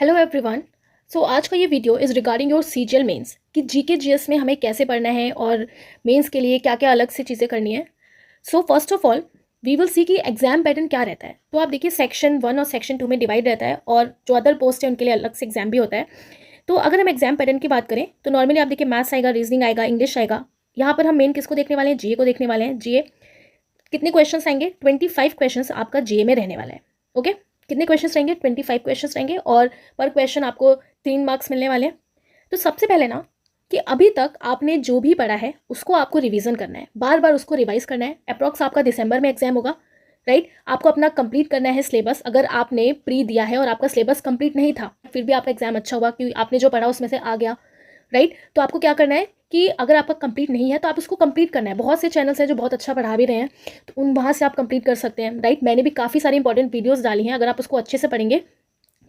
Hello everyone. आज का ये video is regarding your CGL mains कि जीके जीएस में हमें कैसे पढ़ना है और मेंस के लिए क्या क्या अलग से चीज़ें करनी है। First of all we will see कि एग्जाम पैटर्न क्या रहता है। तो आप देखिए सेक्शन 1 और सेक्शन 2 में डिवाइड रहता है और जो अदर पोस्ट है उनके लिए अलग से एग्जाम भी होता है। तो अगर हम एग्जाम पैटर्न की बात करें तो नॉर्मली आप देखिए मैथ्स आएगा, रीजनिंग आएगा, इंग्लिश आएगा। यहाँ पर हम मेन किसको देखने वाले हैं? जीए को देखने वाले हैं। जीए कितने क्वेश्चन आएंगे? 25 क्वेश्चन आपका जीए में रहने वाला है। ओके, कितने क्वेश्चंस रहेंगे? 25 क्वेश्चंस रहेंगे और पर क्वेश्चन आपको 3 मार्क्स मिलने वाले हैं। तो सबसे पहले ना कि अभी तक आपने जो भी पढ़ा है उसको आपको रिवीजन करना है, बार बार उसको रिवाइज करना है। अप्रॉक्स आपका दिसंबर में एग्जाम होगा, राइट। आपको अपना कंप्लीट करना है सिलेबस। अगर आपने प्री दिया है और आपका सिलेबस कंप्लीट नहीं था फिर भी आपका एग्जाम अच्छा हुआ क्योंकि आपने जो पढ़ा उसमें से आ गया, राइट। तो आपको क्या करना है कि अगर आपका कंप्लीट नहीं है तो आप उसको कंप्लीट करना है। बहुत से चैनल्स हैं जो बहुत अच्छा पढ़ा भी रहे हैं, तो उन वहाँ से आप कंप्लीट कर सकते हैं, राइट। मैंने भी काफ़ी सारी इंपॉर्टेंट वीडियोस डाली हैं, अगर आप उसको अच्छे से पढ़ेंगे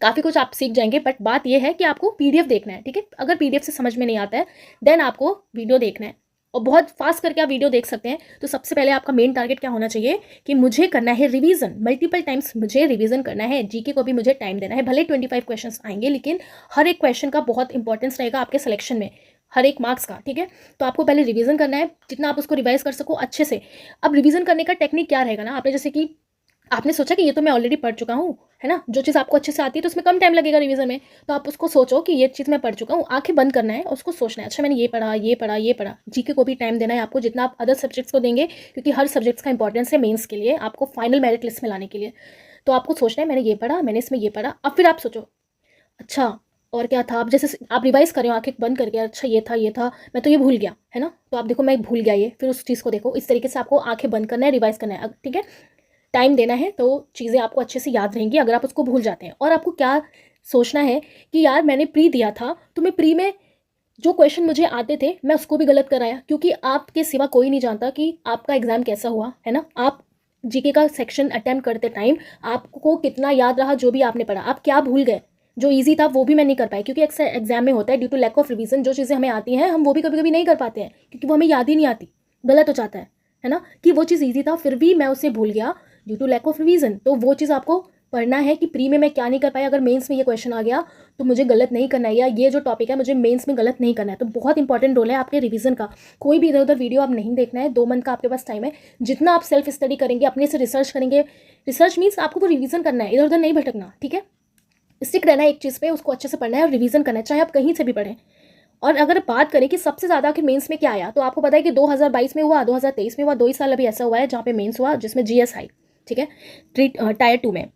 काफ़ी कुछ आप सीख जाएंगे। बट बात यह है कि आपको पीडीएफ देखना है, ठीक है। अगर पीडीएफ से समझ में नहीं आता है देन आपको वीडियो देखना है और बहुत फास्ट करके आप वीडियो देख सकते हैं। तो सबसे पहले आपका मेन टारगेट क्या होना चाहिए कि मुझे करना है रिवीजन, मल्टीपल टाइम्स मुझे रिवीजन करना है। जीके को भी मुझे टाइम देना है। भले 25 क्वेश्चन आएंगे लेकिन हर एक क्वेश्चन का बहुत इंपॉर्टेंस रहेगा आपके सिलेक्शन में, हर एक मार्क्स का, ठीक है। तो आपको पहले रिवीजन करना है, जितना आप उसको रिवाइज कर सको अच्छे से। अब रिवीजन करने का टेक्निक क्या रहेगा ना, आपने जैसे कि आपने सोचा कि ये तो मैं ऑलरेडी पढ़ चुका हूँ, है ना। जो चीज़ आपको अच्छे से आती है तो उसमें कम टाइम लगेगा रिवीजन में। तो आप उसको सोचो कि ये चीज़ मैं पढ़ चुका हूँ, आंखें बंद करना है और उसको सोचना है, अच्छा मैंने ये पढ़ा, ये पढ़ा, ये पढ़ा। जीके को भी टाइम देना है आपको जितना आप अदर सब्जेक्ट्स को देंगे, क्योंकि हर सब्जेक्ट्स का इंपॉर्टेंस है मेंस के लिए, आपको फाइनल मेरिट लिस्ट में लाने के लिए। तो आपको सोचना है मैंने ये पढ़ा, मैंने इसमें ये पढ़ा। अब फिर आप सोचो अच्छा और क्या था। आप जैसे आप रिवाइज कर रहे हो आंखें बंद करके, अच्छा ये था, ये था, मैं तो ये भूल गया, है ना। तो आप देखो मैं भूल गया ये, फिर उस चीज़ को देखो। इस तरीके से आपको आंखें बंद करना है, रिवाइज करना है, ठीक है। टाइम देना है तो चीज़ें आपको अच्छे से याद रहेंगी अगर आप उसको भूल जाते हैं। और आपको क्या सोचना है कि यार मैंने प्री दिया था तो मैं प्री में जो क्वेश्चन मुझे आते थे मैं उसको भी गलत कराया, क्योंकि आपके सिवा कोई नहीं जानता कि आपका एग्जाम कैसा हुआ, है ना। आप जीके का सेक्शन अटेम्प्ट करते टाइम आपको कितना याद रहा, जो भी आपने पढ़ा, आप क्या भूल गए। जो ईजी था वो भी मैं नहीं कर पाई, क्योंकि अक्सर एग्जाम में होता है due to lack of revision, जो चीज़ें हमें आती हैं हम वो भी कभी कभी नहीं कर पाते हैं क्योंकि वो हमें याद ही नहीं आती, गलत हो जाता है ना। कि वो चीज़ ईजी था फिर भी मैं उसे भूल गया due to lack of revision. तो वो चीज़ आपको पढ़ना है कि प्री में मैं क्या नहीं कर पाया, अगर मेंस में ये क्वेश्चन आ गया तो मुझे गलत नहीं करना है, या ये जो टॉपिक है मुझे मेंस में गलत नहीं करना है। तो बहुत इंपॉर्टेंट रोल है आपके रिवीजन का। कोई भी इधर उधर वीडियो आप नहीं देखना है। 2 मंथ का आपके पास टाइम है। जितना आप सेल्फ स्टडी करेंगे, अपने से रिसर्च करेंगे, रिसर्च मीन्स आपको वो रिवीजन करना है, इधर उधर नहीं भटकना, ठीक है। स्टिक रहना है एक चीज़ पे, उसको अच्छे से पढ़ना है और रिवीजन करना है, चाहे आप कहीं से भी पढ़ें। और अगर बात करें कि सबसे ज़्यादा आखिर मेंस में क्या आया, तो आपको पता है कि 2022 में हुआ, 2023 में हुआ, 2 ही साल अभी ऐसा हुआ है जहाँ पे मेंस हुआ जिसमें जीएस आई, ठीक है, टायर 2 में।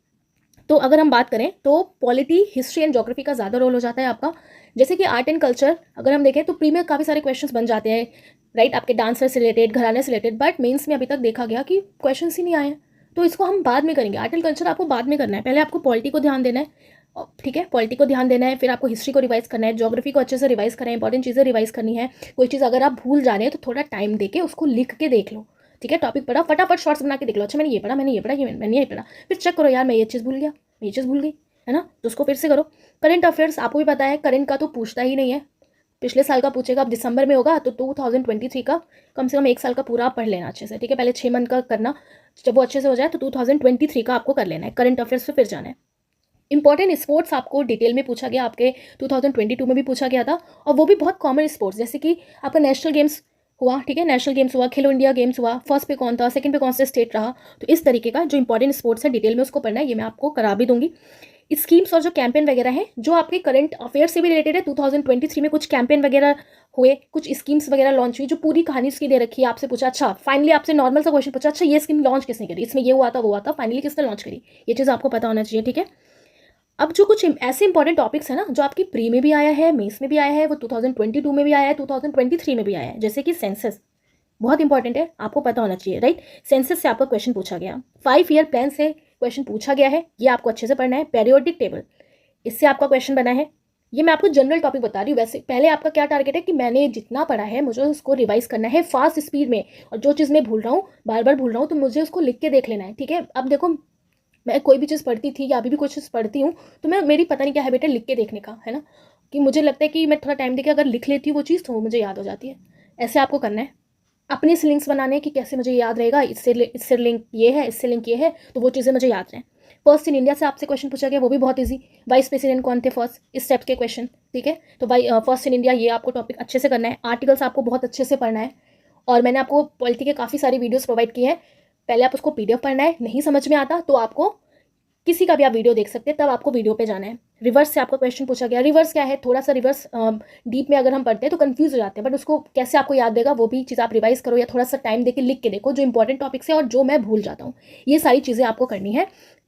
तो अगर हम बात करें तो पॉलिटी, हिस्ट्री एंड ज्योग्राफी का ज़्यादा रोल हो जाता है आपका। जैसे कि आर्ट एंड कल्चर अगर हम देखें तो प्री में काफ़ी सारे क्वेश्चंस बन जाते हैं, राइट, आपके डांसर से रिलेटेड, घराने से रिलेटेड। बट मेंस में अभी तक देखा गया कि क्वेश्चंस ही नहीं आए हैं, तो इसको हम बाद में करेंगे। आर्ट एंड कल्चर आपको बाद में करना है, पहले आपको पॉलिटी को ध्यान देना है, ठीक है। पॉलिटी को ध्यान देना है, फिर आपको हिस्ट्री को रिवाइज करना है, ज्योग्राफी को अच्छे से रिवाइज करना है, इंपॉर्टेंट चीज़ें रिवाइज करनी है। कोई चीज़ अगर आप भूल जा रहे हैं तो थोड़ा टाइम देके उसको लिख के देख लो, ठीक है। टॉपिक पढ़ा फटाफट शॉर्ट्स बना के देख लो, अच्छा मैंने ये पढ़ा, मैंने ये पढ़ा, ये मैंने ये पढ़ा, फिर चेक करो यार मैं ये चीज़ भूल गया, ये चीज़ भूल गई, है ना। तो उसको फिर से करो। करंट अफेयर्स आपको भी पता है, करंट का तो पूछता ही नहीं है, पिछले साल का पूछेगा। अब दिसंबर में होगा तो 2023 का कम से कम 1 साल का पूरा पढ़ लेना अच्छे से, ठीक है। पहले 6 मंथ का करना, जब वो अच्छे से हो जाए तो 2023 का आपको कर लेना है। करंट अफेयर्स पे फिर जाना है। इंपॉर्टेंट स्पोर्ट्स आपको डिटेल में पूछा गया, आपके 2022 में भी पूछा गया था, और वो भी बहुत कॉमन स्पोर्ट्स, जैसे कि आपका नेशनल गेम्स हुआ, ठीक है, नेशनल गेम्स हुआ, खेलो इंडिया गेम्स हुआ, फर्स्ट पे कौन था, सेकंड पे कौन सा स्टेट रहा। तो इस तरीके का जो इंपॉर्टेंट स्पोर्ट्स है डिटेल में उसको पढ़ना है, ये मैं आपको करा भी दूंगी। स्कीम्स और जो कैंपेन वगैरह है जो आपके करंट अफेयर से भी रिलेटेड है, 2023 में कुछ कैंपेन वगैरह हुए, कुछ स्कीम्स वगैरह लॉन्च हुई, जो पूरी कहानी उसकी दे रखी है। आपसे पूछा, अच्छा फाइनली आपसे नॉर्मल सा क्वेश्चन पूछा, अच्छा ये स्कीम लॉन्च किसने करी, इसमें ये हुआ था वो हुआ था, फाइनली किसने लॉन्च करी, ये चीज़ आपको पता होना चाहिए, ठीक है। अब जो कुछ ऐसे इंपॉर्टेंट टॉपिक्स है ना जो आपकी प्री में भी आया है, मेंस में भी आया है, वो 2022 में भी आया है, 2023 में भी आया है, जैसे कि सेंसस बहुत इंपॉर्टेंट है, आपको पता होना चाहिए, राइट। सेंसस से आपका क्वेश्चन पूछा गया, 5 ईयर प्लान से क्वेश्चन पूछा गया है, ये आपको अच्छे से पढ़ना है। पेरियोडिक टेबल, इससे आपका क्वेश्चन बना है। ये मैं आपको जनरल टॉपिक बता रही हूँ। वैसे पहले आपका क्या टारगेट है कि मैंने जितना पढ़ा है मुझे उसको रिवाइज करना है फास्ट स्पीड में, और जो चीज़ मैं भूल रहा हूँ, बार बार भूल रहा हूँ, तो मुझे उसको लिख के देख लेना है, ठीक है। अब देखो मैं कोई भी चीज़ पढ़ती थी या अभी भी कुछ चीज़ पढ़ती हूँ तो मैं, मेरी पता नहीं क्या हैबिट है लिख के देखने का, है ना, कि मुझे लगता है कि मैं थोड़ा टाइम देके अगर लिख लेती हूँ वो चीज़ तो वो मुझे याद हो जाती है। ऐसे आपको करना है। अपने से लिंक्स बनाने हैं कि कैसे मुझे याद रहेगा, इससे लिंक ये है, इससे लिंक ये है, तो वो चीज़ें मुझे याद रहें। फर्स्ट इन इंडिया से आपसे क्वेश्चन पूछा गया, वो भी बहुत ईजी। वाइस प्रेसिडेंट कौन थे फर्स्ट, इस टाइप के क्वेश्चन, ठीक है। तो फर्स्ट इन इंडिया ये आपको टॉपिक अच्छे से करना है। आर्टिकल्स आपको बहुत अच्छे से पढ़ना है, और मैंने आपको पॉलिटी के काफ़ी सारी वीडियोस प्रोवाइड किए हैं। पहले आप उसको PDF पढ़ना है, नहीं समझ में आता तो आपको किसी का भी आप वीडियो देख सकते हैं, तब आपको वीडियो पे जाना है। रिवर्स से आपको क्वेश्चन पूछा गया, रिवर्स क्या है, थोड़ा सा रिवर्स डीप में अगर हम पढ़ते हैं तो कंफ्यूज हो जाते हैं, बट उसको कैसे आपको याद देगा वो भी चीज़ आप रिवाइज करो, या थोड़ा सा टाइम देके लिख के देखो जो इंपॉर्टेंट टॉपिक्स है और जो मैं भूल जाता हूँ, ये सारी चीज़ें आपको करनी है,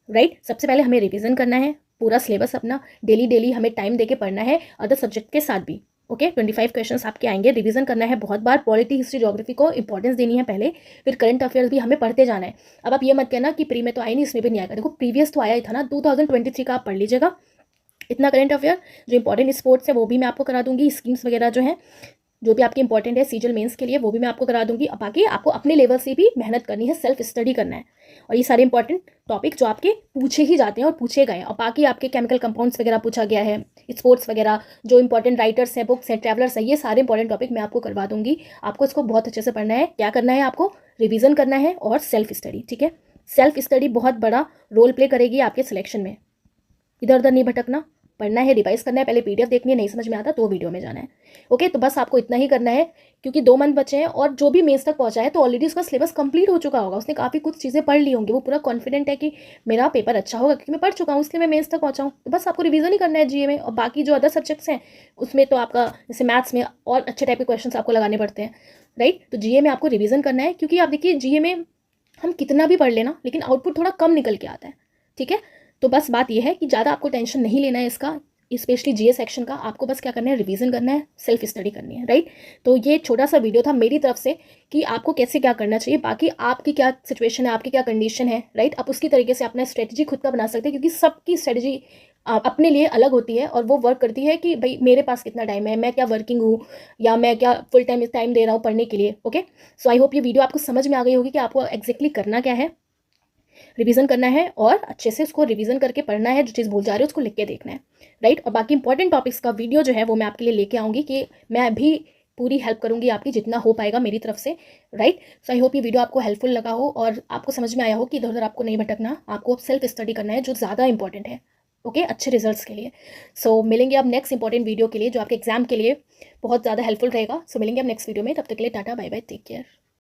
राइट। सबसे पहले हमें रिविजन करना है पूरा सिलेबस अपना, डेली हमें टाइम देके पढ़ना है, अदर सब्जेक्ट के साथ भी, ओके। 25 क्वेश्चंस आपके आएंगे, रिवीजन करना है बहुत बार, पॉलिटी हिस्ट्री ज्योग्राफी को इंपॉर्टेंस देनी है पहले, फिर करंट अफेयर्स भी हमें पढ़ते जाना है। अब आप ये मत कहना कि प्री में तो आया नहीं, इसमें भी नहीं आएगा, देखो प्रीवियस तो आया ही था ना, 2023 का आप पढ़ लीजिएगा इतना करंट अफेयर। जो इंपॉर्टेंट स्पोर्ट्स है वो भी मैं आपको करा दूंगी, स्कीम्स वगैरह जो है जो भी आपके इंपॉर्टेंट है सीजीएल मेंस के लिए वो भी मैं आपको करा दूंगी। अब बाकी आपको अपने लेवल से भी मेहनत करनी है, सेल्फ स्टडी करना है, और ये सारे इंपॉर्टेंट टॉपिक जो आपके पूछे ही जाते हैं और पूछे गए हैं, और बाकी आपके केमिकल कंपाउंड्स वगैरह पूछा गया है, स्पोर्ट्स वगैरह, जो इंपॉर्टेंट राइटर्स हैं, बुक्स हैं, ट्रैवलर्स हैं, ये सारे इंपॉर्टेंट टॉपिक मैं आपको करवा दूंगी। आपको इसको बहुत अच्छे से पढ़ना है। क्या करना है, आपको रिविजन करना है और सेल्फ स्टडी, ठीक है। सेल्फ स्टडी बहुत बड़ा रोल प्ले करेगी आपके सिलेक्शन में। इधर उधर नहीं भटकना, पढ़ना है, रिवाइज करना है, पहले PDF देखनी है, नहीं समझ में आता तो वीडियो में जाना है, ओके। तो बस आपको इतना ही करना है, क्योंकि 2 मंथ बचे हैं, और जो भी मेंस तक पहुंचा है तो ऑलरेडी उसका सिलेबस कंप्लीट हो चुका होगा, उसने काफ़ी कुछ चीज़ें पढ़ ली होंगी, वो पूरा कॉन्फिडेंट है कि मेरा पेपर अच्छा होगा क्योंकि मैं पढ़ चुका हूँ, इसलिए मैं मेंस तक पहुंचा हूँ। तो बस आपको रिवीजन ही करना है GA में, और बाकी जो अदर सब्जेक्ट्स हैं उसमें तो आपका जैसे मैथ्स में और अच्छे टाइप के क्वेश्चन आपको लगाने पड़ते हैं, राइट। तो GA में आपको रिविजन करना है, क्योंकि आप देखिए GA में हम कितना भी पढ़ लेना लेकिन आउटपुट थोड़ा कम निकल के आता है, ठीक है। तो बस बात यह है कि ज़्यादा आपको टेंशन नहीं लेना है इसका, स्पेशली GA सेक्शन का। आपको बस क्या करना है, रिवीजन करना है, सेल्फ स्टडी करनी है, राइट। तो ये छोटा सा वीडियो था मेरी तरफ से कि आपको कैसे क्या करना चाहिए, बाकी आपकी क्या सिचुएशन है, आपकी क्या कंडीशन है, राइट। आप उसकी तरीके से अपना स्ट्रेटजी खुद का बना सकते हैं, क्योंकि सबकी स्ट्रेटजी अपने लिए अलग होती है, और वो वर्क करती है कि भाई मेरे पास कितना टाइम है, मैं क्या वर्किंग हूँ, या मैं क्या फुल टाइम दे रहा हूँ पढ़ने के लिए, ओके। सो आई होप ये वीडियो आपको समझ में आ गई होगी कि आपको एग्जैक्टली करना क्या है। रिवीजन करना है और अच्छे से उसको रिवीजन करके पढ़ना है, जो चीज़ भूल जा रहे हो उसको लिख के देखना है, राइट। और बाकी इंपॉर्टेंट टॉपिक्स का वीडियो जो है वो मैं आपके लिए लेके आऊँगी, कि मैं भी पूरी हेल्प करूँगी आपकी जितना हो पाएगा मेरी तरफ से, राइट। सो आई होप ये वीडियो आपको हेल्पफुल लगा हो और आपको समझ में आया हो कि इधर उधर आपको नहीं भटकना, आपको सेल्फ स्टडी करना है जो ज़्यादा इंपॉर्टेंट है, ओके, अच्छे रिजल्ट्स के लिए। सो मिलेंगे अब नेक्स्ट इंपॉर्टेंट वीडियो के लिए जो आपके एग्जाम के लिए बहुत ज़्यादा हेल्पफुल रहेगा। सो मिलेंगे अब नेक्स्ट वीडियो में, तब तक के लिए tata bye bye, take care.